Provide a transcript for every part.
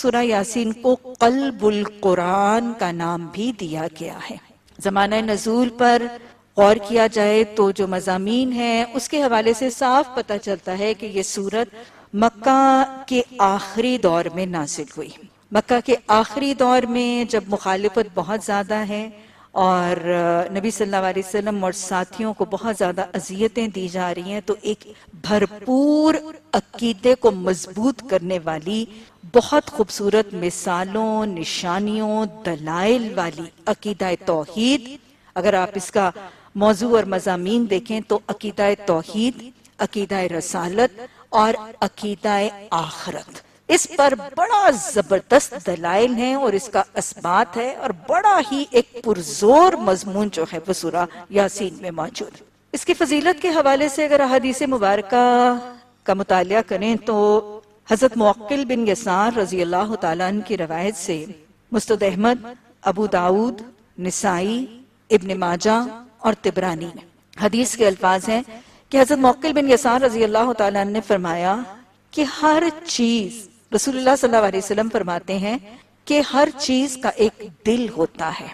سورہ یاسین کو قلب القرآن کا نام بھی دیا گیا ہے۔ زمانہ نزول پر غور کیا جائے تو جو مضامین ہیں اس کے حوالے سے صاف پتہ چلتا ہے کہ یہ سورت مکہ کے آخری دور میں نازل ہوئی۔ مکہ کے آخری دور میں جب مخالفت بہت زیادہ ہے اور نبی صلی اللہ علیہ وسلم اور ساتھیوں کو بہت زیادہ اذیتیں دی جا رہی ہیں، تو ایک بھرپور عقیدے کو مضبوط کرنے والی بہت خوبصورت مثالوں، نشانیوں، دلائل والی عقیدہ توحید، اگر آپ اس کا موضوع اور مضامین دیکھیں تو عقیدہ توحید، عقیدہ رسالت اور عقیدہ آخرت، اس پر بڑا زبردست دلائل ہیں اور اس کا اثبات ہے، اور بڑا ہی ایک پرزور مضمون جو ہے وہ سورہ یاسین میں موجود ہے۔ اس کی فضیلت کے حوالے سے اگر احادیث مبارکہ کا مطالعہ کریں تو حضرت معقل بن یسار رضی اللہ تعالیٰ عنہ کی روایت سے مسند احمد، ابو داؤد، نسائی، ابن ماجہ اور طبرانی میں حدیث کے الفاظ ہیں کہ حضرت معقل بن یسار رضی اللہ تعالیٰ عنہ نے فرمایا کہ ہر چیز، رسول اللہ صلی اللہ علیہ وسلم فرماتے ہیں کہ ہر چیز کا ایک دل ہوتا ہے،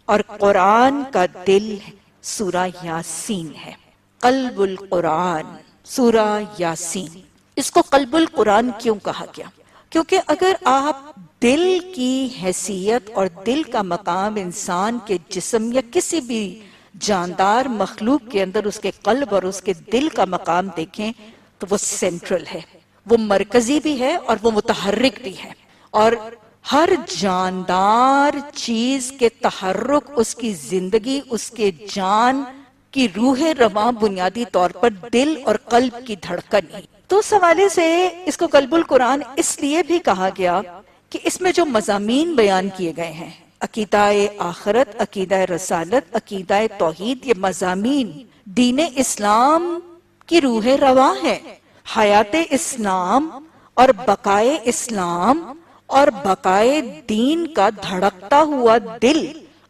اور قرآن کا دل سورہ یاسین ہے۔ قلب القرآن، سورہ یاسین، اس کو قلب القرآن کیوں کہا گیا؟ کیونکہ اگر آپ دل کی حیثیت اور دل کا مقام انسان کے جسم یا کسی بھی جاندار مخلوق کے اندر اس کے قلب اور اس کے دل کا مقام دیکھیں تو وہ سینٹرل ہے، وہ مرکزی بھی ہے اور وہ متحرک بھی ہے، اور ہر جاندار چیز کے تحرک، اس کی زندگی، اس کے جان کی روح رواں بنیادی طور پر دل اور قلب کی دھڑکن ہے۔ تو اس حوالے سے اس کو قلب القرآن اس لیے بھی کہا گیا کہ اس میں جو مضامین بیان کیے گئے ہیں، عقیدہ آخرت، عقیدہ رسالت، عقیدہ توحید، یہ مضامین دین اسلام کی روح رواں ہے، حیات اسلام اور بقائے اسلام اور بقائے دین کا دھڑکتا ہوا دل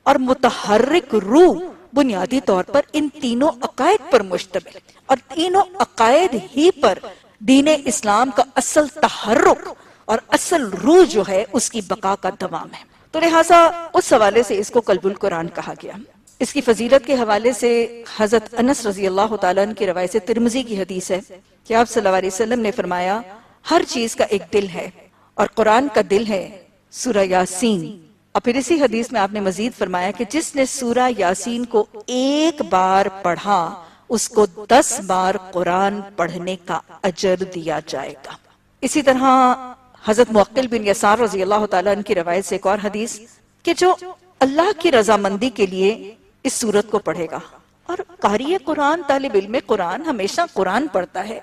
اور متحرک روح بنیادی طور پر ان تینوں عقائد پر مشتمل، اور تینوں عقائد ہی پر دین اسلام کا اصل تحرک اور اصل روح جو ہے اس کی بقا کا دوام ہے۔ تو لہٰذا اس حوالے سے اس کو قلب القرآن کہا گیا۔ اس کی فضیلت کے حوالے سے حضرت انس رضی اللہ تعالیٰ عنہ کی روایت سے ترمذی کی حدیث ہے کہ آپ صلی اللہ علیہ وسلم نے فرمایا ہر چیز کا ایک دل ہے، اور قرآن کا دل ہے سورہ یاسین۔ اور پھر اسی حدیث میں آپ نے مزید فرمایا کہ جس نے سورہ یاسین کو ایک بار پڑھا اس کو 10 بار قرآن پڑھنے کا اجر دیا جائے گا۔ اسی طرح حضرت معقل بن یسار رضی اللہ تعالیٰ عنہ کی روایت سے ایک اور حدیث کہ جو اللہ کی رضامندی کے لیے اس سورت کو پڑھے گا، اور قاری قرآن، طالب علم قرآن ہمیشہ قرآن پڑھتا ہے،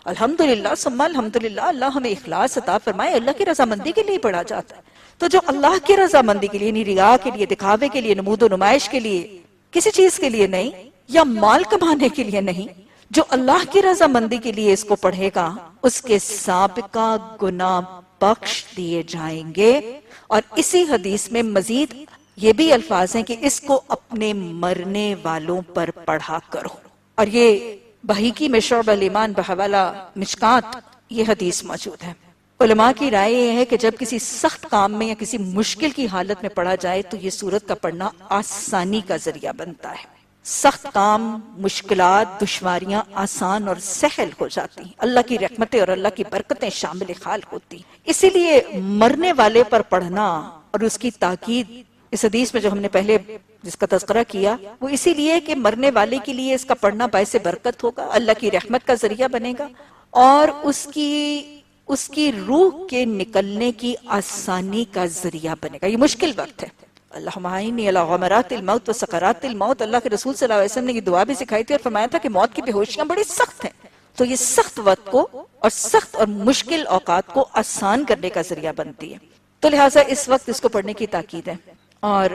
الحمدللہ ثم الحمدللہ، اللہ ہمیں اخلاص عطا فرمائے، اللہ کی رضامندی کے لیے پڑھا جاتا ہے۔ تو جو اللہ کی رضامندی کے لیے، ریا کے لیے، دکھاوے کے لیے، نمود و نمائش کے لیے، کسی چیز کے لیے نہیں، یا مال کمانے کے لیے نہیں، جو اللہ کی رضامندی کے لیے اس کو پڑھے گا اس کے سابقہ گناہ بخش دیے جائیں گے۔ اور اسی حدیث میں مزید یہ بھی الفاظ ہیں کہ اس کو اپنے مرنے والوں پر پڑھا کرو، اور یہ بحیقی میں شعب الایمان بحوالہ مشکات یہ حدیث موجود ہے۔ علماء کی رائے یہ ہے کہ جب کسی سخت کام میں یا کسی مشکل کی حالت میں پڑھا جائے تو یہ سورت کا پڑھنا آسانی کا ذریعہ بنتا ہے۔ سخت کام، مشکلات، دشواریاں آسان اور سہل ہو جاتی ہیں، اللہ کی رحمتیں اور اللہ کی برکتیں شامل حال ہوتی، اسی لیے مرنے والے پر پڑھنا اور اس کی تاکید اس حدیث میں جو ہم نے پہلے جس کا تذکرہ کیا وہ اسی لیے کہ مرنے والے کے لیے اس کا پڑھنا باعث برکت ہوگا، اللہ کی رحمت کا ذریعہ بنے گا، اور اس کی روح کے نکلنے کی آسانی کا ذریعہ بنے گا۔ یہ مشکل وقت ہے، اللہم اعنی علی غمرات الموت و سکرات الموت، اللہ کے رسول صلی اللہ علیہ وسلم نے یہ دعا بھی سکھائی تھی اور فرمایا تھا کہ موت کی بے ہوشیاں بڑی سخت ہیں، تو یہ سخت وقت کو اور سخت اور مشکل اوقات کو آسان کرنے کا ذریعہ بنتی ہے، تو لہٰذا اس وقت اس کو پڑھنے کی تاکید ہے۔ اور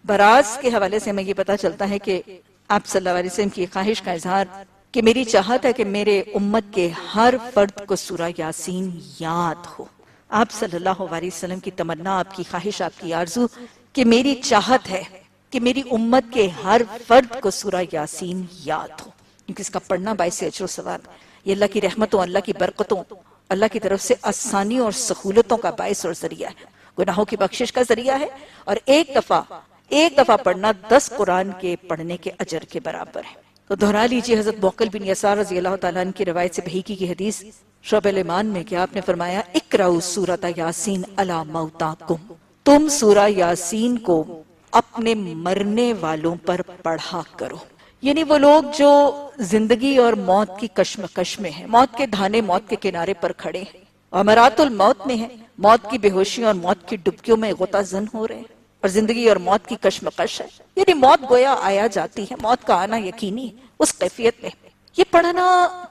براز کے حوالے سے ہمیں یہ پتا چلتا ہے کہ آپ صلی اللہ علیہ وسلم کی خواہش کا اظہار کہ میری چاہت ہے کہ میرے امت کے ہر فرد کو سورہ یاسین یاد ہو۔ آپ صلی اللہ علیہ وسلم کی تمنا، آپ کی خواہش، آپ کی آرزو کہ میری چاہت ہے کہ میری امت کے ہر فرد کو سورہ یاسین یاد ہو، کیونکہ اس کا پڑھنا باعث اجر و ثواب، یہ اللہ کی رحمتوں، اللہ کی برکتوں اللہ کی طرف سے آسانی اور سہولتوں کا باعث اور ذریعہ ہے، گناہوں کی بخشش کا ذریعہ ہے، اور ایک دفعہ پڑھنا 10 قرآن کے پڑھنے کے اجر کے برابر ہے۔ تو دہرا لیجئے حضرت موقل بن یسار رضی اللہ تعالیٰ عنہ کی روایت سے بحیقی کی حدیث شعب الایمان میں کیا آپ نے فرمایا، اقرؤ سورۃ یاسین علی موتاکم، تم سورہ یاسین کو اپنے مرنے والوں پر پڑھا کرو۔ یعنی وہ لوگ جو زندگی اور موت کی کشمکش میں ہیں، موت کے دھانے موت کے کنارے پر کھڑے ہیں، امرات الموت میں ہیں، موت کی بے ہوشیوں اور موت کی ڈبکیوں میں غوطہ زن ہو رہے ہیں، اور زندگی اور موت کی کشمکش ہے، یعنی موت گویا آیا جاتی ہے، موت کا آنا یقینی ہے، اس کیفیت میں یہ پڑھنا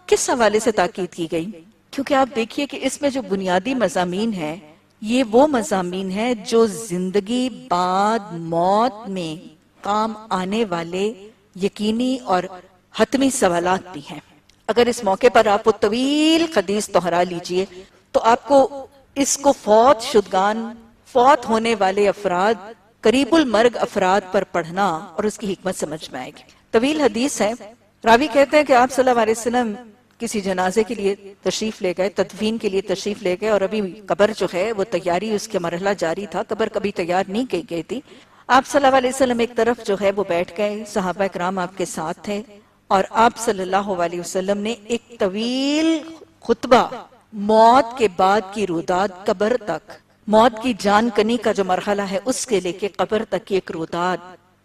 کس حوالے سے تاکید کی گئی؟ کیونکہ آپ دیکھیے کہ اس میں جو بنیادی مضامین ہیں یہ وہ مضامین ہیں جو زندگی بعد موت میں کام آنے والے یقینی اور حتمی سوالات بھی ہیں۔ اگر اس موقع پر آپ وہ طویل حدیث دہرا لیجئے تو آپ کو اس کو فوت شدگان، فوت ہونے والے افراد، قریب المرگ افراد پر پڑھنا اور اس کی حکمت سمجھ میں آئے گی۔ طویل حدیث ہے، راوی کہتے ہیں کہ آپ صلی اللہ علیہ وسلم کسی جنازے کے لیے تشریف لے گئے، تدفین کے لیے تشریف لے گئے، اور ابھی قبر جو ہے وہ تیاری اس کے مرحلہ جاری تھا، قبر کبھی تیار نہیں کی گئی تھی۔ آپ صلی اللہ علیہ وسلم ایک طرف جو ہے وہ بیٹھ گئے، صحابہ کرام آپ کے ساتھ تھے، اور آپ صلی اللہ علیہ وسلم نے ایک طویل خطبہ موت کے بعد کی روداد قبر تک، موت کی جان کنی کا جو مرحلہ ہے اس کے لے کے قبر تک کی ایک روداد،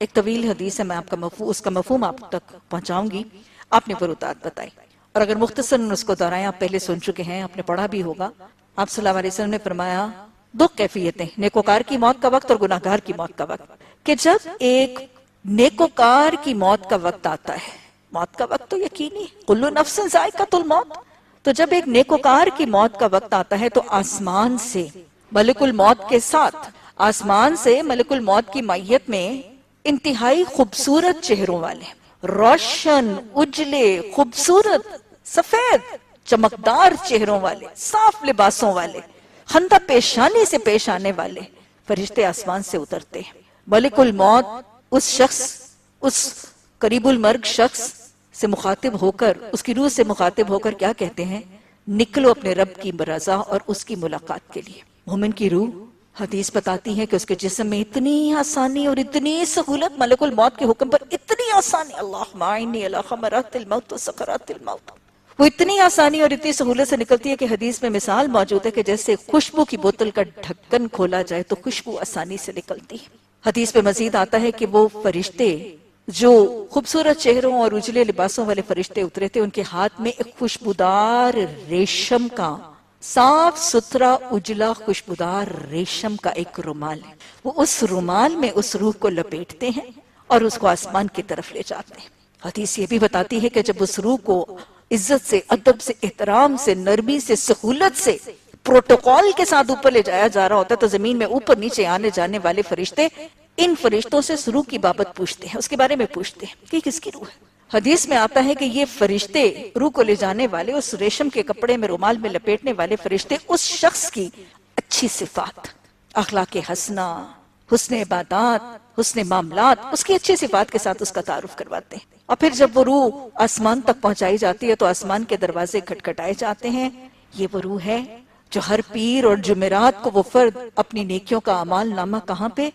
ایک طویل حدیث ہے، میں آپ کا اس کا مفہوم آپ تک پہنچاؤں گی۔ آپ نے وہ روداد بتائی، اور اگر مختصراً اس کو دہرائیں، آپ پہلے سن چکے ہیں، آپ نے پڑھا بھی ہوگا۔ آپ صلی اللہ علیہ وسلم نے فرمایا دو کیفیتیں، نیکوکار کی موت کا وقت اور گناہگار کی موت کا وقت، کہ جب ایک نیکوکار کی موت کا وقت آتا ہے، موت کا وقت تو یقینی ہے، کل نفس ذائقۃ الموت، تو جب ایک نیکوکار کی موت کا وقت آتا ہے تو آسمان سے ملک الموت کے ساتھ، آسمان سے ملک الموت کی مائیت میں انتہائی خوبصورت چہروں والے، روشن، اجلے، خوبصورت، سفید، چمکدار چہروں والے، صاف لباسوں والے، خندہ پیشانی سے پیش آنے والے فرشتے آسمان سے اترتے ہیں۔ ملک الموت اس شخص، اس قریب المرگ شخص سے مخاطب ہو کر، اس کی روح سے مخاطب ہو کر کیا کہتے ہیں، نکلو اپنے رب کی رضا اور اس کی ملاقات کے لیے۔ مومن کی روح، حدیث بتاتی ہے کہ اس کے جسم میں اتنی آسانی اور اتنی سہولت، ملک الموت کے حکم پر اتنی آسانی، اللہم اعنی علی غمرات الموت و سکرات الموت، وہ اتنی آسانی اور اتنی سہولت سے نکلتی ہے کہ حدیث میں مثال موجود ہے کہ جیسے خوشبو کی بوتل کا ڈھکن کھولا جائے تو خوشبو آسانی سے نکلتی ہے۔ حدیث پہ مزید آتا ہے کہ وہ فرشتے جو خوبصورت چہروں اور اجلے لباسوں والے فرشتے اترے تھے، ان کے ہاتھ میں ایک خوشبودار ریشم کا، صاف ستھرا اجلا خوشبودار ریشم کا ایک رومال ہے، وہ اس رومال میں اس روح کو لپیٹتے ہیں اور اس کو آسمان کی طرف لے جاتے ہیں۔ حدیث یہ بھی بتاتی ہے کہ جب اس روح کو عزت سے، ادب سے، احترام سے، نرمی سے، سہولت سے، پروٹوکول کے ساتھ اوپر لے جایا جا رہا ہوتا ہے تو زمین میں اوپر نیچے آنے جانے والے فرشتے ان فرشتوں سے اس روح کی بابت پوچھتے ہیں، اس کے بارے میں پوچھتے ہیں کہ کس کی روح ہے۔ حدیث میں آتا ہے کہ یہ فرشتے، روح کو لے جانے والے، اس ریشم کے کپڑے میں رومال میں لپیٹنے والے فرشتے اس شخص کی اچھی صفات، اخلاق حسنہ، حسن عبادات، حسن معاملات، اس کی اچھی صفات کے ساتھ اس کا تعارف کرواتے ہیں، اور پھر جب وہ روح آسمان تک پہنچائی جاتی ہے تو آسمان کے دروازے کھٹکھٹائے جاتے ہیں۔ یہ وہ روح ہے جو ہر پیر اور جمعرات کو وہ فرد اپنی نیکیوں کا اعمال نامہ کہاں پہ،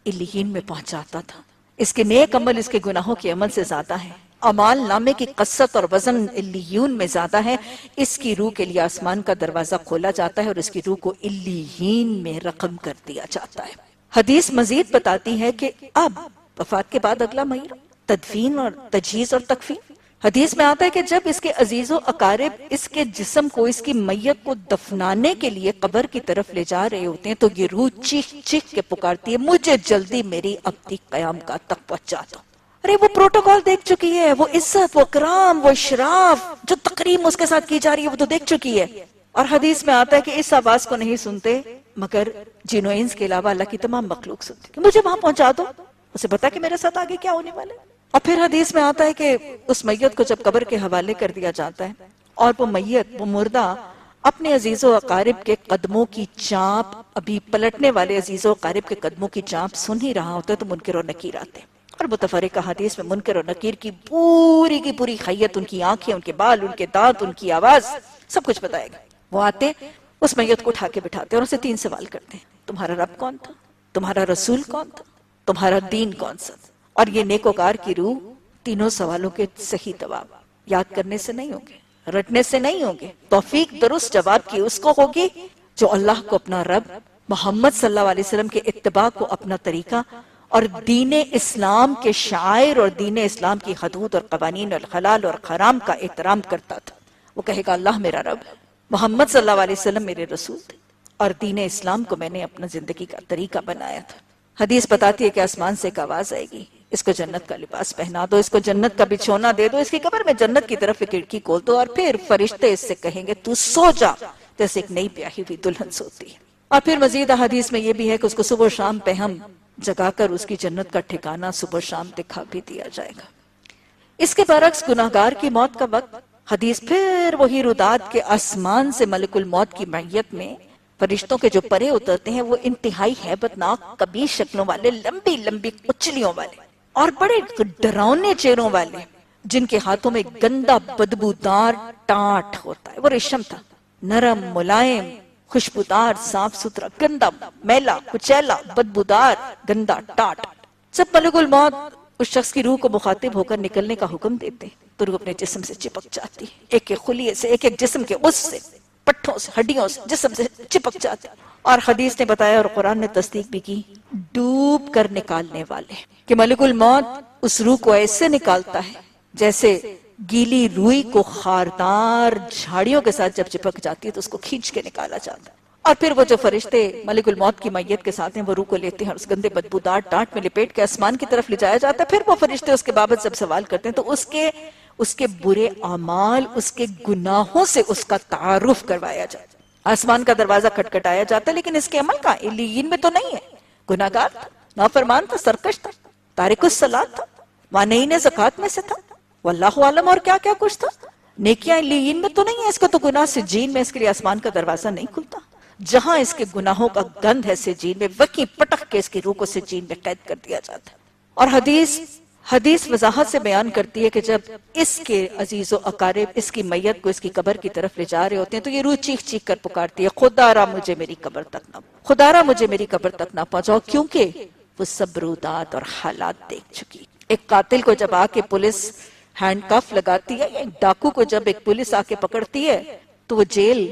علیین میں پہنچاتا تھا۔ اس کے نیک عمل اس کے گناہوں کے عمل سے زیادہ ہے، اعمال نامے کی قصت اور وزن علیون میں زیادہ ہے۔ اس کی روح کے لیے آسمان کا دروازہ کھولا جاتا ہے اور اس کی روح کو علیین میں رقم کر دیا جاتا ہے۔ حدیث مزید بتاتی ہے کہ اب وفات کے بعد اگلا مرحلہ تدفین اور تجہیز اور تکفین۔ حدیث میں آتا ہے کہ جب اس کے عزیز و اقارب اس کے جسم کو، اس کی میت کو دفنانے کے لیے قبر کی طرف لے جا رہے ہوتے ہیں تو یہ روح چیخ چیخ کے پکارتی ہے، مجھے جلدی میری ابدی قیام گاہ تک پہنچا دو۔ ارے وہ پروٹوکول دیکھ چکی ہے، وہ عزت، وہ کرام، وہ اشراف، جو تقریم اس کے ساتھ کی جا رہی ہے وہ تو دیکھ چکی ہے۔ اور حدیث میں آتا ہے کہ اس آواز کو نہیں سنتے مگر جن و انس کے علاوہ اللہ کی تمام مخلوق سنتی کہ مجھے وہاں پہنچا دو، اسے پتا کہ میرے ساتھ آگے کیا ہونے والا ہے۔ اور پھر حدیث میں آتا ہے کہ اس میت کو جب قبر کے حوالے کر دیا جاتا ہے اور وہ میت، وہ مردہ اپنے عزیز و اقارب کے قدموں کی چانپ، ابھی پلٹنے والے عزیز و اقارب کے قدموں کی چانپ سن ہی رہا ہوتا ہے تو منکر و نکیر آتے ہیں، اور متفرقہ حدیث میں منکر و نکیر کی پوری خیت، ان کی آنکھیں، ان کے بال، ان کے دانت، ان کی آواز، سب کچھ بتائے گا۔ وہ آتے اس میت کو اٹھا کے بٹھاتے اور اسے 3 سوال کرتے ہیں، تمہارا رب کون تھا، تمہارا رسول کون تھا، تمہارا دین کون سا تھا؟ اور یہ نیکوکار کی روح تینوں سوالوں کے صحیح جواب یاد کرنے سے نہیں ہوں گے، رٹنے سے نہیں ہوں گے، توفیق درست جواب کی اس کو ہوگی جو اللہ کو اپنا رب، محمد صلی اللہ علیہ وسلم کے اتباع کو اپنا طریقہ اور دین اسلام کے شعائر اور دین اسلام کی حدود اور قوانین اور حلال اور حرام کا احترام کرتا تھا۔ وہ کہے گا اللہ میرا رب ہے، محمد صلی اللہ علیہ وسلم میرے رسول تھے، اور دین اسلام کو میں نے اپنا زندگی کا طریقہ بنایا تھا۔ حدیث بتاتی ہے کہ آسمان سے ایک آواز آئے گی، اس کو جنت کا لباس پہنا دو، اس کو جنت کا بچھونا دے دو، اس کی قبر میں جنت کی طرف ایک کھڑکی کھول دو، اور پھر فرشتے اس سے کہیں گے تو سو جا، جیسے ایک نئی بیاہی ہوئی دلہن سوتی ہے۔ اور پھر مزید حدیث میں یہ بھی ہے کہ اس کو صبح و شام پہم جگا کر اس کی جنت کا ٹھکانہ صبح و شام دکھا بھی دیا جائے گا۔ اس کے برعکس گناہگار کی موت کا وقت، حدیث پھر وہی رداد کے آسمان سے ملک الموت کی معیت میں فرشتوں کے جو پرے اترتے ہیں، وہ انتہائی ہیبت ناک کبھی شکلوں والے، لمبی لمبی کچلیوں والے اور بڑے ڈراؤنے چہروں والے، جن کے ہاتھوں میں گندا بدبودار ٹاٹ ہوتا ہے۔ وہ ریشم تھا، نرم، ملائم، خوشبودار، صاف ستھرا، گندا، میلا، کچیلا، بدبودار، گندا ٹاٹ۔ جب ملک الموت اس شخص کی روح کو مخاطب ہو کر نکلنے کا حکم دیتے تو روح اپنے جسم سے چپک جاتی ہے، ایک ایک خلیے سے، ایک ایک جسم کے اس سے، پٹھوں سے، ہڈیوں سے، جسم سے چپک جاتے۔ اور حدیث نے بتایا اور قرآن نے تصدیق بھی کی، ڈوب کر نکالنے والے، کہ ملک الموت اس روح کو ایسے نکالتا ہے جیسے گیلی روئی کو خاردار جھاڑیوں کے ساتھ جب چپک جاتی ہے تو اس کو کھینچ کے نکالا جاتا ہے۔ اور پھر وہ جو فرشتے ملک الموت کی میت کے ساتھ ہیں وہ روح کو لیتے ہیں اور اس گندے بدبودار ٹانٹ میں لپیٹ کے آسمان کی طرف لے جایا جاتا ہے۔ پھر وہ فرشتے اس کے بابت جب سوال کرتے ہیں تو اس کے برے اعمال، اس کے گناہوں سے اس کا تعارف کروایا جاتا ہے۔ آسمان کا دروازہ کھٹکھٹایا جاتا ہے، لیکن اس کے عمل کا علیین میں تو نہیں ہے۔ گناہگار تھا، نافرمان تھا، سرکش تھا، تارک الصلاۃ تھا، مانعین زکوٰۃ میں سے تھا، واللہ عالم اور کیا کیا کچھ تھا۔ نیکیاں علیین میں تو نہیں ہے، اس کو تو گناہ سجین میں، اس کے لیے آسمان کا دروازہ نہیں کھلتا۔ جہاں اس کے گناہوں کا گند ہے سجین میں، وہیں پٹک کے اس کی روح کو سجین میں قید کر دیا جاتا ہے۔ اور حدیث وضاحت سے بیان کرتی ہے کہ جب اس کے عزیز و اقارب اس کی میت کو اس کی قبر کی طرف لے جا رہے ہوتے ہیں تو یہ روح چیخ چیخ کر پکارتی ہے، خدا را مجھے میری قبر تک نہ، خدا را مجھے میری قبر تک نہ پہنچاؤ، کیونکہ وہ سب رودات اور حالات دیکھ چکی۔ ایک قاتل کو جب آ کے پولیس ہینڈ کف لگاتی ہے، ایک ڈاکو کو جب ایک پولیس آ کے پکڑتی ہے تو وہ جیل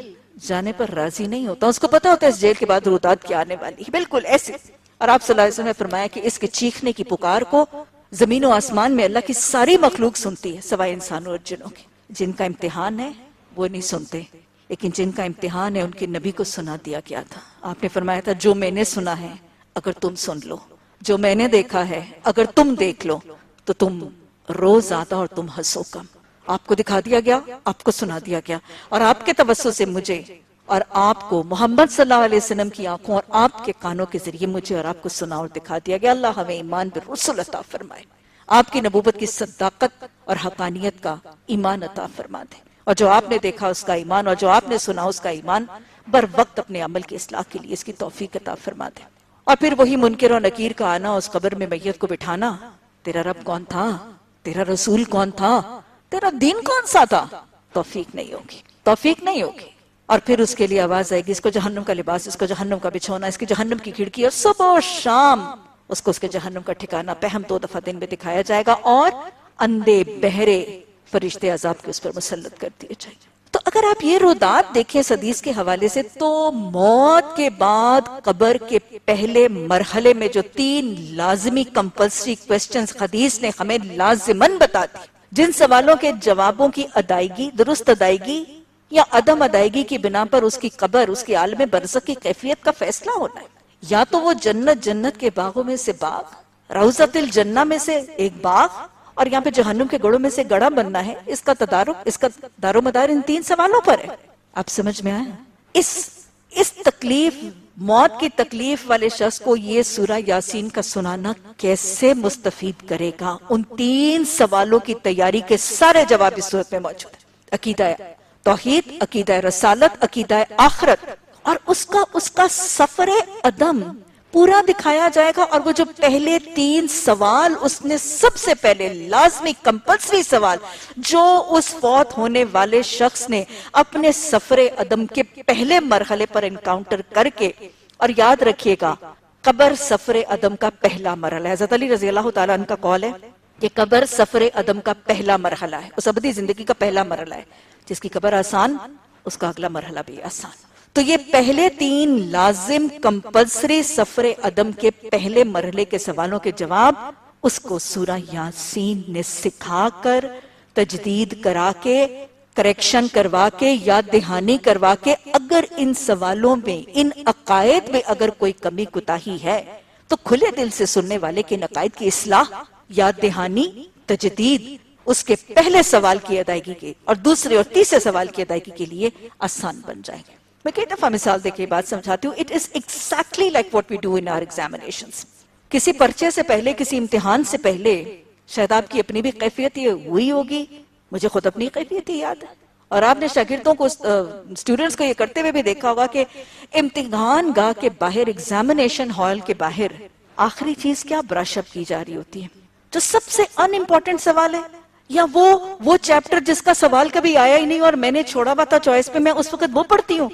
جانے پر راضی نہیں ہوتا، اس کو پتا ہوتا ہے اس جیل کے بعد رودات کی آنے والی ہے، بالکل ایسے۔ اور آپ صلی اللہ علیہ وسلم نے فرمایا کہ اس کے چیخنے کی پکار کو زمین و آسمان میں اللہ کی ساری مخلوق سنتی ہے سوائے انسانوں اور جنوں کے۔ جن کا امتحان ہے وہ نہیں سنتے، لیکن جن کا امتحان ہے ان کے نبی کو سنا دیا گیا تھا۔ آپ نے فرمایا تھا جو میں نے سنا ہے اگر تم سن لو، جو میں نے دیکھا ہے اگر تم دیکھ لو تو تم رو زیادہ اور تم ہنسو کم۔ آپ کو دکھا دیا گیا، آپ کو سنا دیا گیا، اور آپ کے توسط سے مجھے اور آپ کو محمد صلی اللہ علیہ وسلم کی آنکھوں اور آپ کے کانوں کے ذریعے مجھے اور آپ کو سنا اور دکھا دیا گیا۔ اللہ ہمیں ایمان بالرسل عطا فرمائے، آپ کی نبوت کی صداقت اور حقانیت کا ایمان عطا فرما دے، اور جو آپ نے دیکھا اس کا ایمان اور جو آپ نے سنا اس کا ایمان، بر وقت اپنے عمل کی اصلاح کے لیے اس کی توفیق عطا فرما دے۔ اور پھر وہی منکر و نکیر کا آنا، اس قبر میں میت کو بٹھانا، تیرا رب کون تھا، تیرا رسول کون تھا، تیرا دین کون سا تھا، توفیق نہیں ہوگی، توفیق نہیں ہوگی۔ اور پھر اس کے لیے آواز آئے گی، اس کو جہنم کا لباس، اس کو جہنم کا بچھونا، اس کی جہنم کی کھڑکی، اور صبح و شام اس کو اس کے جہنم کا ٹھکانہ پہم 2 دفعہ دن میں دکھایا جائے گا، اور اندھے بہرے فرشتے عذاب کے اس پر مسلط کر دیے جائیں گے۔ تو اگر آپ یہ رودات دیکھیں اس حدیث کے حوالے سے، تو موت کے بعد قبر کے پہلے مرحلے میں جو 3 لازمی کمپلسری کویسچنز حدیث نے ہمیں لازماً بتا دی، جن سوالوں کے جوابوں کی ادائیگی، درست ادائیگی یا عدم ادائیگی کی بنا پر اس کی قبر، اس کی عالم برزخ کی کیفیت کا فیصلہ ہونا ہے۔ یا تو وہ جنت کے باغوں میں سے باغ، روضۃ الجنہ میں سے ایک باغ، اور یہاں پہ جہنم کے گڑوں میں سے گڑا بننا ہے۔ اس کا تدارک، اس کا دار و مدار ان 3 سوالوں پر ہے۔ آپ سمجھ میں آئے؟ اس تکلیف، موت کی تکلیف والے شخص کو یہ سورہ یاسین کا سنانا کیسے مستفید کرے گا؟ ان 3 سوالوں کی تیاری کے سارے جواب اس صورت میں موجود ہیں۔ عقیدہ توحید، عقیدہ رسالت، عقیدہ آخرت، اور اس کا سفر عدم پورا دکھایا جائے گا، اور وہ جو پہلے 3 سوال اس نے سب سے پہلے لازمی کمپلسری سوال جو اس فوت ہونے والے شخص نے اپنے سفر عدم کے پہلے مرحلے پر انکاؤنٹر کر کے، اور یاد رکھیے گا قبر سفر عدم کا پہلا مرحلہ ہے. حضرت علی رضی اللہ تعالیٰ عنہ کا قول ہے کہ قبر سفر عدم کا پہلا مرحلہ ہے، اس ابدی زندگی کا پہلا مرحلہ ہے. جس کی قبر آسان، اس کا اگلا مرحلہ بھی آسان. تو یہ پہلے 3 لازم کمپلسری سفر عدم کے پہلے مرحلے کے سوالوں کے جواب اس کو سورہ یاسین نے سکھا کر، تجدید کرا کے، کریکشن کروا کے، یاد دہانی کروا کے، اگر ان سوالوں میں، ان عقائد میں اگر کوئی کمی کوتاہی ہے تو کھلے دل سے سننے والے کے عقائد کی اصلاح، یاد دہانی، تجدید اس کے پہلے سوال کی ادائیگی کے اور دوسرے اور تیسرے سوال کی ادائیگی کے لیے آسان بن جائیں گے. میں کئی دفعہ مثال دے کے بات سمجھاتی ہوں. It is exactly like what we do in our examinations. کسی پرچے سے پہلے، کسی امتحان سے پہلے شاید آپ کی اپنی بھی کیفیت یہ ہوئی ہوگی، مجھے خود اپنی کیفیت ہی یاد ہے، اور آپ نے شاگردوں کو، اسٹوڈنٹس کو یہ کرتے ہوئے بھی دیکھا ہوگا کہ امتحان گاہ کے باہر، ایگزامینیشن ہال کے باہر آخری چیز کیا برش اپ کی جا رہی ہوتی ہے؟ جو سب سے ان امپورٹنٹ سوال ہے، یا وہ چیپٹر جس کا سوال کبھی آیا ہی نہیں اور میں نے چھوڑا ہوا تھا چوائس پہ، میں اس وقت وہ پڑھتی ہوں.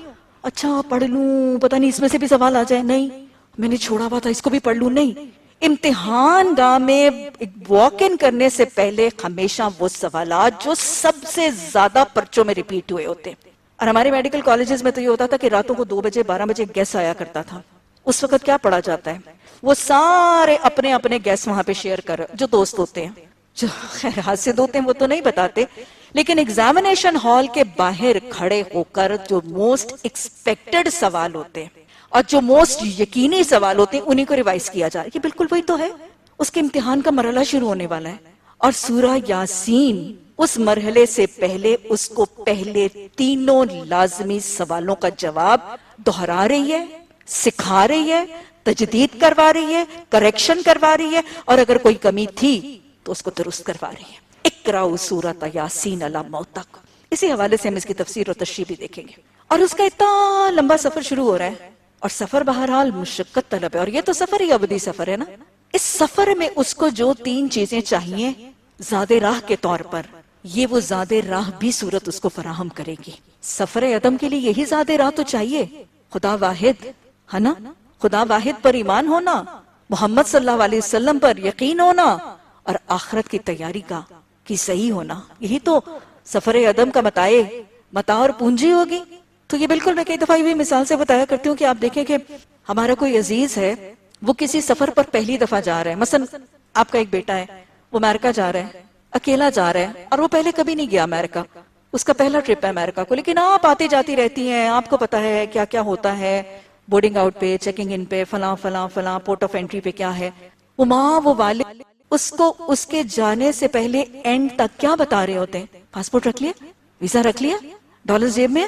اچھا پڑھ لوں، پتہ نہیں اس میں سے بھی سوال آ جائے، نہیں میں نے چھوڑا ہوا تھا اس کو بھی پڑھ لوں. نہیں، امتحان گاہ میں واک ان کرنے سے پہلے ہمیشہ وہ سوالات جو سب سے زیادہ پرچوں میں ریپیٹ ہوئے ہوتے ہیں. اور ہمارے میڈیکل کالجز میں تو یہ ہوتا تھا کہ راتوں کو 2 بجے 12 بجے گیس آیا کرتا تھا. اس وقت کیا پڑھا جاتا ہے؟ وہ سارے اپنے اپنے گیس وہاں پہ شیئر کر، جو دوست ہوتے ہیں، جو خیر حاسد ہوتے ہیں وہ تو نہیں بتاتے، لیکن ایگزامینیشن ہال کے باہر کھڑے ہو کر جو موسٹ ایکسپیکٹڈ سوال ہوتے ہیں اور جو موسٹ یقینی سوال ہوتے ہیں انہی کو ریوائز کیا جا رہا ہے کہ بالکل وہی تو ہے. اس کے امتحان کا مرحلہ شروع ہونے والا ہے، اور سورہ یاسین اس مرحلے سے پہلے اس کو پہلے 3 لازمی سوالوں کا جواب دہرا رہی ہے، سکھا رہی ہے، تجدید کروا رہی ہے، کریکشن کروا رہی ہے، اور اگر کوئی کمی تھی تو اس کو درست کروا رہی ہے. اقرأوا سورۃ یاسین علی موتک. اسی حوالے سے ہم اس کی تفسیر اور تشریح بھی دیکھیں گے. اور اس کا اتنا لمبا سفر شروع ہو رہا ہے، اور سفر بہرحال مشقت طلب ہے، اور یہ تو سفر ہی ابدی سفر ہے نا. اس سفر میں اس کو جو 3 چیزیں چاہیے زاد راہ کے طور پر، یہ وہ زاد راہ بھی سورت اس کو فراہم کرے گی. سفر عدم کے لیے یہی زاد راہ تو چاہیے، خدا واحد ہے نا، خدا واحد پر ایمان ہونا، محمد صلی اللہ علیہ وسلم پر یقین ہونا، اور آخرت کی تیاری کی صحیح ہونا. یہی تو سفر عدم کا متاع اور پونجی ہوگی. تو یہ بالکل میں کئی دفعہ یہ بھی مثال سے بتایا کرتی ہوں کہ آپ دیکھیں کہ ہمارا کوئی عزیز ہے، وہ کسی سفر پر پہلی دفعہ جا رہا ہے. مثلا آپ کا ایک بیٹا ہے، وہ امریکہ جا رہا ہے، اکیلا جا رہا ہے، اور وہ پہلے کبھی نہیں گیا امریکہ، اس کا پہلا ٹرپ ہے امریکہ کو. لیکن آپ آتی جاتی رہتی ہیں، آپ کو پتا ہے کیا کیا ہوتا ہے بورڈنگ آؤٹ پہ، چیکنگ ان پہ، فلاں فلاں فلاں، پورٹ آف انٹری پہ کیا ہے. وہ ماں، وہ والد اس کو اس کے جانے سے پہلے اینڈ تک کیا بتا رہے ہوتے ہیں؟ پاسپورٹ رکھ لیا، ویزا رکھ لیا، ڈالر جیب میں،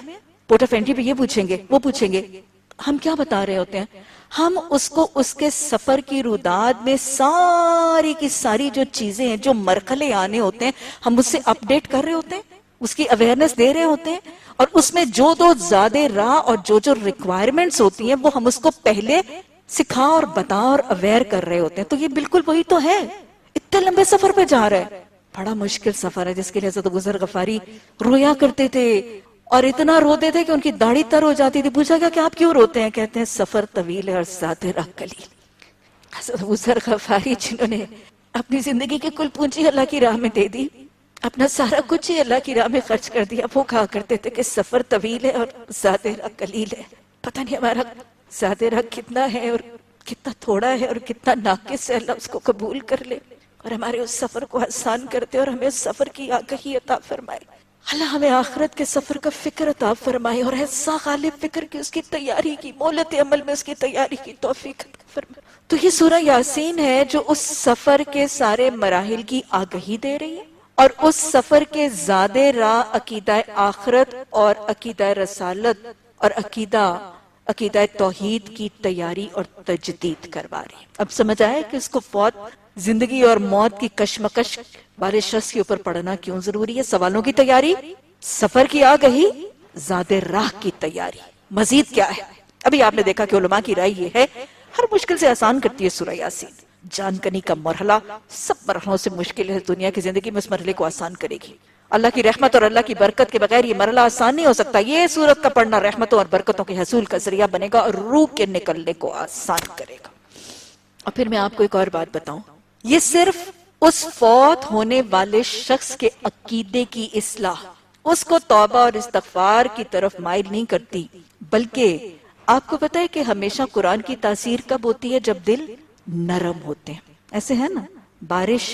پورٹ آف انٹری پہ یہ پوچھیں گے، وہ پوچھیں گے. ہم کیا بتا رہے ہوتے ہیں؟ ہم اس کو اس کے سفر کی روداد میں ساری کی ساری جو چیزیں ہیں، جو مرحلے آنے ہوتے ہیں، ہم اس سے اپڈیٹ کر رہے ہوتے ہیں، اس کی اویئرنس دے رہے ہوتے ہیں، اور اس میں جو زیادہ راہ اور جو ریکوائرمنٹس ہوتی ہیں وہ ہم اس کو پہلے سکھا اور بتا اور اویئر کر رہے ہوتے ہیں. تو یہ بالکل وہی تو ہے. اتنے لمبے سفر پہ جا رہا ہے، بڑا مشکل سفر ہے، جس کے لیے حضرت ابو ذر غفاری رویا کرتے تھے، اور اتنا روتے تھے کہ ان کی داڑھی تر ہو جاتی تھی. پوچھا گیا کہ آپ کیوں روتے ہیں؟ کہتے ہیں سفر طویل ہے اور ذات راہ قلیل. حضرت ابو ذر غفاری جنہوں نے اپنی زندگی کی کل پونجی اللہ کی راہ میں دے دی، اپنا سارا کچھ ہی اللہ کی راہ میں خرچ کر دیا، وہ کہا کرتے تھے کہ سفر طویل ہے اور ذات راہ قلیل ہے. پتہ نہیں ہمارا ذات راہ کتنا ہے اور کتنا تھوڑا ہے اور کتنا ناقص ہے. اللہ اس کو قبول کر لے اور ہمارے اس سفر کو آسان کرتے اور ہمیں اس سفر کی آگہی عطا فرمائے. اللہ ہمیں آخرت کے سفر کا فکر عطا فرمائے اور ایسا غالب فکر کی اس کی تیاری کی، مولت عمل میں اس کی تیاری کی توفیق عطا فرمائے. تو یہ سورہ یاسین ہے جو اس سفر کے سارے مراحل کی آگہی دے رہی ہے، اور اس سفر کے زاد راہ عقیدہ آخرت اور عقیدہ رسالت اور عقیدہ توحید کی تیاری اور تجدید کروا رہی ہے. اب سمجھ آئے کہ اس کو فوت، زندگی اور موت کی کشمکش والے شخص کے اوپر پڑھنا کیوں ضروری ہے. سوالوں کی تیاری، سفر کی آگہی، زاد راہ کی تیاری. مزید کیا ہے؟ ابھی آپ نے دیکھا کہ علماء کی رائے یہ ہے ہر مشکل سے آسان کرتی ہے سورہ یاسین. جان کنی کا مرحلہ سب مرحلوں سے مشکل ہے دنیا کی زندگی میں، اس مرحلے کو آسان کرے گی. اللہ کی رحمت اور اللہ کی برکت کے بغیر یہ مرحلہ آسان نہیں ہو سکتا. یہ سورت کا پڑھنا رحمتوں اور برکتوں کے حصول کا ذریعہ بنے گا اور روح کے نکلنے کو آسان کرے گا. اور پھر میں آپ کو ایک اور بات بتاؤں، یہ صرف اس فوت ہونے والے شخص کے عقیدے کی اصلاح، اس کو توبہ اور استغفار کی طرف مائل نہیں کرتی، بلکہ آپ کو پتا ہے کہ ہمیشہ قرآن کی تاثیر کب ہوتی ہے؟ جب دل نرم ہوتے ہیں. ایسے ہے نا، بارش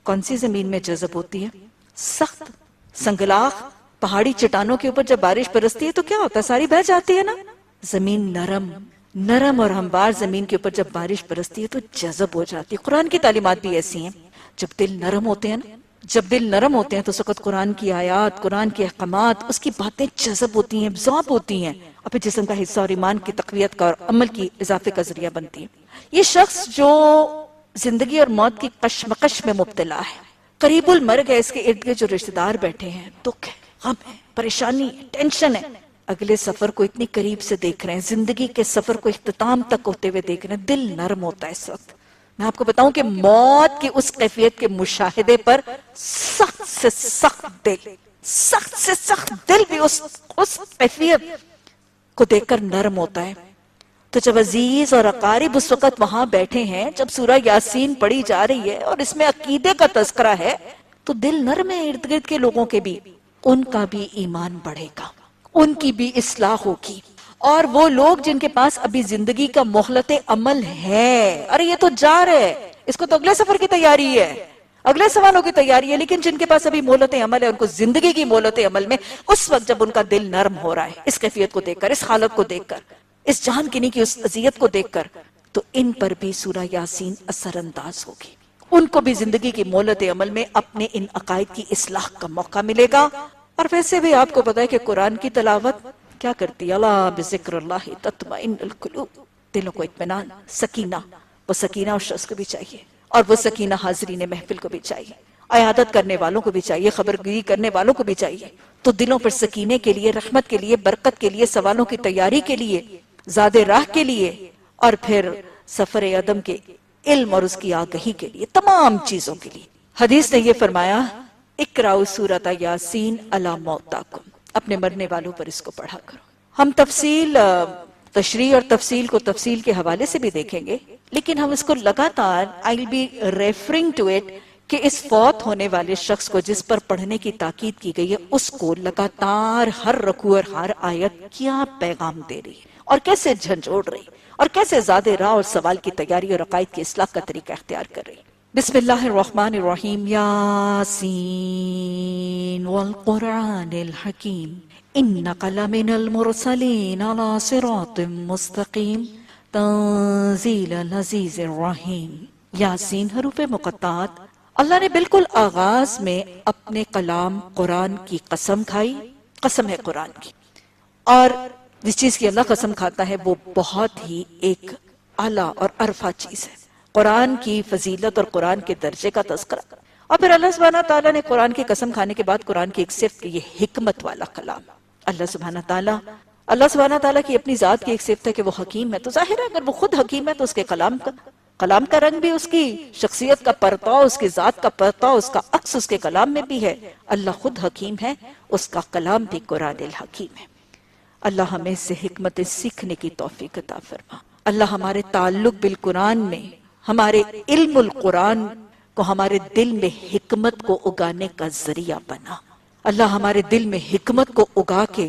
کون سی زمین میں جذب ہوتی ہے؟ سخت سنگلاخ پہاڑی چٹانوں کے اوپر جب بارش برستی ہے تو کیا ہوتا ہے؟ ساری بہہ جاتی ہے نا. زمین نرم اور ہموار زمین کے اوپر جب بارش برستی ہے تو جذب ہو جاتی ہے. قرآن کی تعلیمات بھی ایسی ہیں. جب دل نرم ہوتے ہیں نا، جب دل نرم ہوتے ہیں تو اس وقت قرآن کی آیات، قرآن کے احکامات، اس کی باتیں جذب ہوتی ہیں، ابزارب ہوتی ہیں، اور پھر جسم کا حصہ اور ایمان کی تقویت کا اور عمل کی اضافے کا ذریعہ بنتی ہیں. یہ شخص جو زندگی اور موت کی کشمکش میں مبتلا ہے، قریب المرگ ہے، اس کے ارد گرد جو رشتہ دار بیٹھے ہیں، دکھ ہے، غم ہے، پریشانی ہے، ٹینشن ہے، اگلے سفر کو اتنی قریب سے دیکھ رہے ہیں، زندگی کے سفر کو اختتام تک ہوتے ہوئے دیکھ رہے ہیں، دل نرم ہوتا ہے اس وقت. میں آپ کو بتاؤں کہ موت کی اس کیفیت کے مشاہدے پر سخت سے سخت دل بھی اس کیفیت کو دیکھ کر نرم ہوتا ہے. تو جب عزیز اور اقارب اس وقت وہاں بیٹھے ہیں، جب سورہ یاسین پڑھی جا رہی ہے اور اس میں عقیدے کا تذکرہ ہے، تو دل نرم ہے ارد گرد کے لوگوں کے بھی. ان کا بھی ایمان بڑھے گا، ان کی بھی اصلاح ہوگی. اور وہ لوگ جن کے پاس ابھی زندگی کا مہلت عمل ہے، ارے یہ تو جا رہے ہے، اس کو تو اگلے سفر کی تیاری ہے، اگلے سوالوں کی تیاری ہے، لیکن جن کے پاس ابھی مہلت عمل ہے، ان کو زندگی کی مہلت عمل میں اس وقت جب ان کا دل نرم ہو رہا ہے، اس کیفیت کو دیکھ کر، اس حالت کو دیکھ کر، اس جان کنی کی اس اذیت کو دیکھ کر، تو ان پر بھی سورہ یاسین اثر انداز ہوگی. ان کو بھی زندگی کی مہلت عمل میں اپنے ان عقائد کی اصلاح کا موقع ملے گا. اور ویسے بھی آپ کو پتا ہے کہ قرآن کی تلاوت کیا کرتی ہے؟ اللہ بذکر اللہ تطمئن القلوب، دلوں کو اطمینان، سکینہ. وہ سکینہ اس شخص کو بھی چاہیے، اور وہ سکینہ حاضرین محفل کو بھی چاہیے، عیادت کرنے والوں کو بھی چاہیے، خبرگیری کرنے والوں کو بھی چاہیے. تو دلوں پر سکینے کے لیے، رحمت کے لیے، برکت کے لیے، سوالوں کی تیاری کے لیے، زاد راہ کے لیے، اور پھر سفر عدم کے علم اور اس کی آگہی کے لیے، تمام چیزوں کے لیے. حدیث نے یہ فرمایا، اقرأوا سورۃ یاسین علی موتاکم، اپنے مرنے والوں پر اس کو پڑھا کرو. ہم تشریح اور تفصیل کو تفصیل کے حوالے سے بھی دیکھیں گے، لیکن ہم اس کو لگاتار I will be referring to it کہ اس فوت ہونے والے شخص کو جس پر پڑھنے کی تاکید کی گئی ہے، اس کو لگاتار ہر رکوع اور ہر آیت کیا پیغام دے رہی ہے اور کیسے جھنجھوڑ رہی اور کیسے زاد راہ اور سوال کی تیاری اور عقائد کی اصلاح کا طریقہ اختیار کر رہی. بسم اللہ الرحمن الرحیم. یاسین والقرآن الحکیم انک لمن المرسلین علی صراط مستقیم تنزیل العزیز الرحیم. یاسین حروف مقطعات. اللہ نے بالکل آغاز میں اپنے کلام قرآن کی قسم کھائی، قسم ہے قرآن کی، اور جس چیز کی اللہ قسم کھاتا ہے وہ بہت ہی ایک اعلیٰ اور عرفہ چیز ہے. قرآن کی فضیلت اور قرآن کے درجے کا تذکرہ. اور پھر اللہ سبحانہ تعالیٰ نے قرآن کی قسم کھانے کے بعد قرآن کی ایک صفت، یہ حکمت والا کلام. اللہ سبحانہ تعالیٰ کی اپنی ذات کی ایک صفت ہے کہ وہ حکیم ہے. تو ظاہر ہے اگر وہ خود حکیم ہے تو اس کے کلام کا رنگ بھی اس کی شخصیت کا پرتاؤ، اس کی ذات کا پرتاؤ، اس کا عکس اس کے کلام میں بھی ہے. اللہ خود حکیم ہے، اس کا کلام بھی قرآن الحکیم ہے. اللہ ہمیں سے حکمت سیکھنے کی توفیق عطا فرما. اللہ ہمارے تعلق بالقرآن میں، ہمارے علم القرآن کو ہمارے دل میں حکمت کو اگانے کا ذریعہ بنا. اللہ ہمارے دل میں حکمت کو اگا کے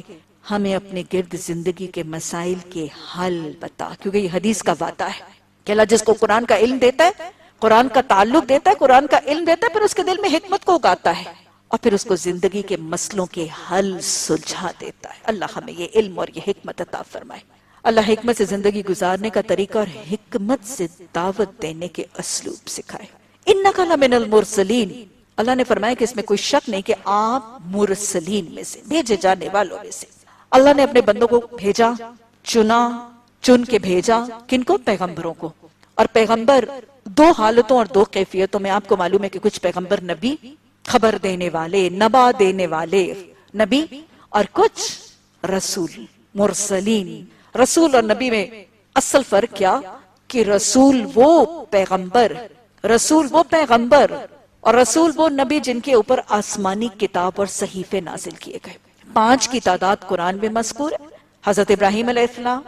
ہمیں اپنے گرد زندگی کے مسائل کے حل بتا، کیونکہ یہ حدیث کا وعدہ ہے کہ اللہ جس کو قرآن کا علم دیتا ہے، قرآن کا تعلق دیتا ہے، قرآن کا علم دیتا ہے، پھر اس کے دل میں حکمت کو اگاتا ہے اور پھر اس کو زندگی کے مسئلوں کے حل سلجھا دیتا ہے. اللہ ہمیں یہ علم اور یہ حکمت عطا فرمائے. اللہ حکمت سے زندگی گزارنے کا طریقہ اور حکمت سے دعوت دینے کے اسلوب سکھائے. اِنَّكَ لَمِنَ الْمُرْسَلِينَ. اللہ نے فرمایا کہ اس میں کوئی شک نہیں کہ آپ مرسلین میں سے، بھیجے جانے والوں میں سے. اللہ نے اپنے بندوں کو بھیجا، چن کے بھیجا. کن کو؟ پیغمبروں کو. اور پیغمبر دو حالتوں اور دو کیفیتوں میں. آپ کو معلوم ہے کہ کچھ پیغمبر نبی، خبر دینے والے، نبا دینے والے نبی، اور کچھ رسول، مرسلین. رسول اور نبی میں اصل فرق کیا کہ رسول وہ پیغمبر اور رسول وہ نبی جن کے اوپر آسمانی کتاب اور صحیفے نازل کیے گئے. 5 کی تعداد قرآن میں مذکور ہے. حضرت ابراہیم علیہ السلام،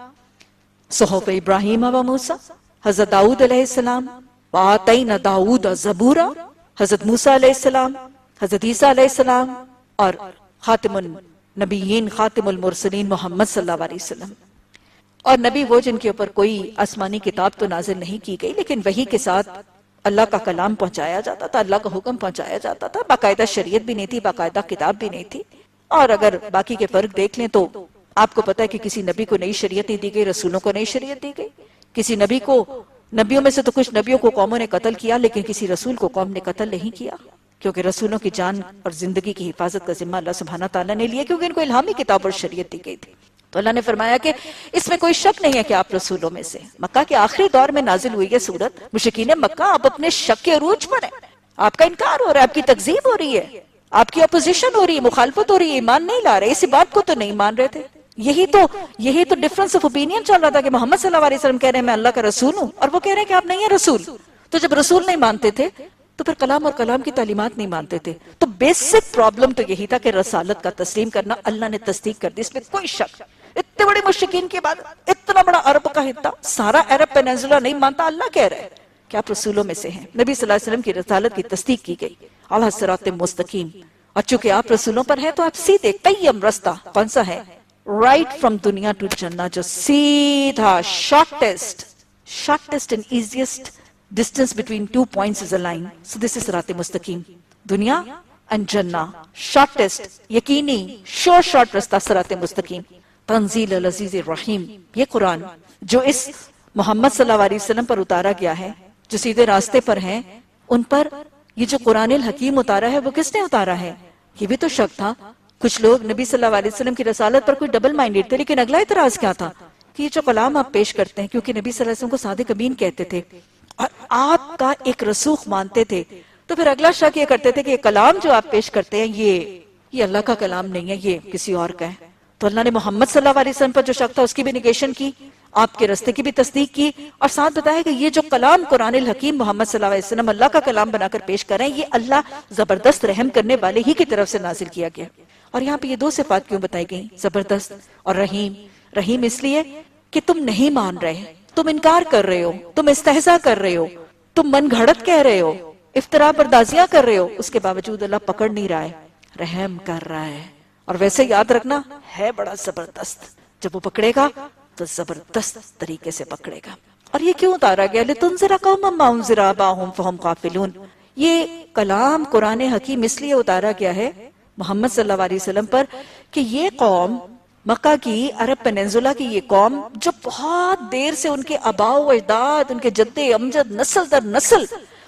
صحف ابراہیم و موسیٰ، حضرت داؤد علیہ السلام، وآتینا داؤد زبورا، حضرت موسیٰ علیہ السلام، حضرت عیسیٰ علیہ السلام، اور خاتم النبیین خاتم المرسلین محمد صلی اللہ علیہ وسلم. اور نبی وہ جن کے اوپر کوئی آسمانی کتاب تو نازل نہیں کی گئی، لیکن وحی کے ساتھ اللہ کا کلام پہنچایا جاتا تھا، اللہ کا حکم پہنچایا جاتا تھا. باقاعدہ شریعت بھی نہیں تھی، باقاعدہ کتاب بھی نہیں تھی. اور اگر باقی کے فرق دیکھ لیں تو آپ کو پتا ہے کہ کسی نبی کو نئی شریعت نہیں دی گئی، رسولوں کو نئی شریعت دی گئی. کسی نبی کو، نبیوں میں سے تو کچھ نبیوں کو قوموں نے قتل کیا، لیکن کسی رسول کو قوم نے قتل نہیں کیا، کیونکہ رسولوں کی جان اور زندگی کی حفاظت کا ذمہ اللہ سبحانہ تعالیٰ نے لیا، کیونکہ ان کو الہامی کتاب اور شریعت دی گئی تھی. تو اللہ نے فرمایا کہ اس میں کوئی شک نہیں ہے کہ آپ رسولوں میں سے. مکہ کے آخری دور میں نازل ہوئی ہے سورت. مشرکین مکہ آپ اپنے شک کے عروج پر ہیں، آپ کا انکار ہو رہا ہے، آپ کی تکذیب ہو رہی ہے، آپ کی اپوزیشن ہو رہی ہے، مخالفت ہو رہی ہے، ایمان نہیں لا رہے. اسی بات کو تو نہیں مان رہے تھے. یہی تو ڈفرنس آف اوپینین چل رہا تھا کہ محمد صلی اللہ علیہ وسلم کہہ رہے ہیں میں اللہ کا رسول ہوں، اور وہ کہہ رہے ہیں کہ آپ نہیں ہیں رسول. تو جب رسول نہیں مانتے تھے تو پھر کلام اور کلام کی تعلیمات نہیں مانتے تھے. تو بیسک پرابلم تو یہی تھا کہ رسالت کا تسلیم کرنا. اللہ نے تصدیق کر دی، اس میں کوئی شک. اتنے بڑے مشرکین کے بعد اتنا بڑا عرب کا خطہ، سارا عرب پیننسولا نہیں مانتا. اللہ کہہ رہے ہیں کہ آپ رسولوں میں سے ہیں. نبی صلی اللہ علیہ وسلم کی رسالت کی تصدیق کی گئی علی صراط مستقیم. اور چونکہ آپ رسولوں پر ہیں تو آپ سیدھے قیم رستہ کون سا ہے؟ رائٹ فرام دنیا ٹو جنہ، جو سیدھا shortest and easiest distance between 2 points is a line. So this is صراط مستقیم. دنیا and جنہ، shortest، یقینی، short رستہ صراط مستقیم. تنزیل العزیز الرحیم، یہ قرآن جو اس محمد صلی اللہ علیہ وسلم پر اتارا گیا ہے، جو سیدھے راستے پر ہیں، ان پر یہ جو قرآن الحکیم اتارا ہے وہ کس نے اتارا ہے؟ یہ بھی تو شک تھا. کچھ لوگ نبی صلی اللہ علیہ وسلم کی رسالت پر کوئی ڈبل مائنڈیڈ تھے، لیکن اگلا اعتراض کیا تھا کہ یہ جو کلام آپ پیش کرتے ہیں، کیونکہ نبی صلی اللہ علیہ وسلم کو صادق امین کہتے تھے اور آپ کا ایک رسوخ مانتے تھے، تو پھر اگلا شک یہ کرتے تھے کہ یہ کلام جو آپ پیش کرتے ہیں یہ اللہ کا کلام نہیں ہے، یہ کسی اور کا ہے. تو اللہ نے محمد صلی اللہ علیہ وسلم پر جو شک تھا اس کی بھی نیگیشن کی، آپ کے رستے کی بھی تصدیق کی، اور ساتھ بتایا کہ یہ جو کلام قرآن الحکیم محمد صلی اللہ علیہ وسلم اللہ کا کلام بنا کر پیش کر رہے ہیں، یہ اللہ زبردست رحم کرنے والے ہی کی طرف سے نازل کیا گیا. اور یہاں پہ یہ 2 صفات کیوں بتائی گئی، زبردست اور رحیم؟ رحیم اس لیے کہ تم نہیں مان رہے، تم انکار کر رہے ہو، تم استہزاء کر رہے ہو، تم من گھڑت کہہ رہے ہو، افتراء پردازیاں کر رہے ہو، اس کے باوجود اللہ پکڑ نہیں رہا ہے، رحم کر رہا ہے. اور ویسے یاد رکھنا ہے بڑا زبردست، جب وہ پکڑے گا تو زبردست طریقے سے پکڑے گا. اور یہ کیوں اتارا گیا؟ لِتُنذِرَ قَوْمًا مَا أُنذِرَ آبَاؤُهُمْ فَهُمْ غَافِلُونَ. یہ کلام قرآن حکیم اس لیے اتارا گیا ہے محمد صلی اللہ علیہ وسلم پر کہ یہ قوم مکہ کی، عرب پیننسولا کی یہ قوم جو بہت دیر سے ان کے آباء و اجداد، ان کے جد امجد، نسل در نسل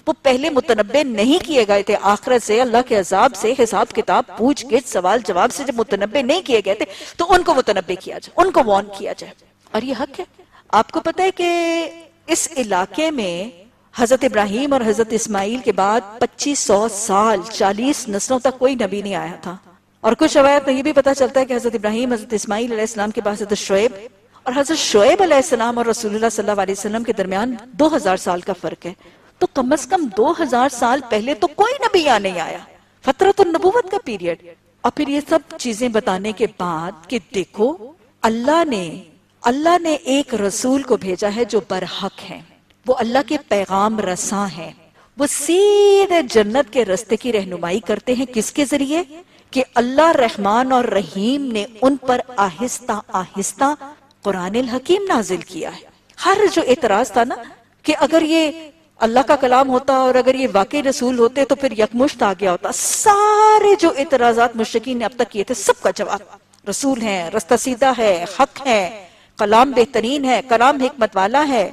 وہ پہلے متنبع نہیں کیے گئے تھے آخرت سے، اللہ کے عذاب سے، حساب کتاب پوچھ گچھ سوال جواب سے جب متنبع نہیں کیے گئے تھے تو ان کو متنبع کیا جائے، ان کو وارن کیا جائے. اور یہ حق ہے. آپ کو پتہ ہے کہ اس علاقے میں حضرت ابراہیم اور حضرت اسماعیل کے بعد 2500 سال 40 نسلوں تک کوئی نبی نہیں آیا تھا. اور کچھ روایت میں یہ بھی پتہ چلتا ہے کہ حضرت ابراہیم حضرت اسماعیل علیہ السلام کے بعد حضرت شعیب، اور حضرت شعیب علیہ السلام اور رسول اللہ صلی اللہ علیہ وسلم کے درمیان 2000 سال کا فرق ہے. تو کم از کم 2000 سال پہلے تو کوئی نبی یہاں نہیں آیا، فترۃ النبوت کا پیریڈ. اور پھر یہ سب چیزیں بتانے کے بعد کہ دیکھو اللہ نے ایک رسول کو بھیجا ہے جو برحق ہے، وہ اللہ کے پیغام رساں ہیں، وہ سیدھے جنت کے رستے کی رہنمائی کرتے ہیں. کس کے ذریعے؟ کہ اللہ رحمان اور رحیم نے ان پر آہستہ آہستہ قرآن الحکیم نازل کیا ہے. ہر جو اعتراض تھا نا کہ اگر یہ اللہ کا کلام ہوتا اور اگر یہ واقعی رسول ہوتے تو پھر یکمشت آ گیا ہوتا، سارے جو اعتراضات مشرکین نے اب تک کیے تھے سب کا جواب رسول ہیں، رستہ سیدھا ہے، حق ہے، کلام بہترین ہے، کلام حکمت والا ہے.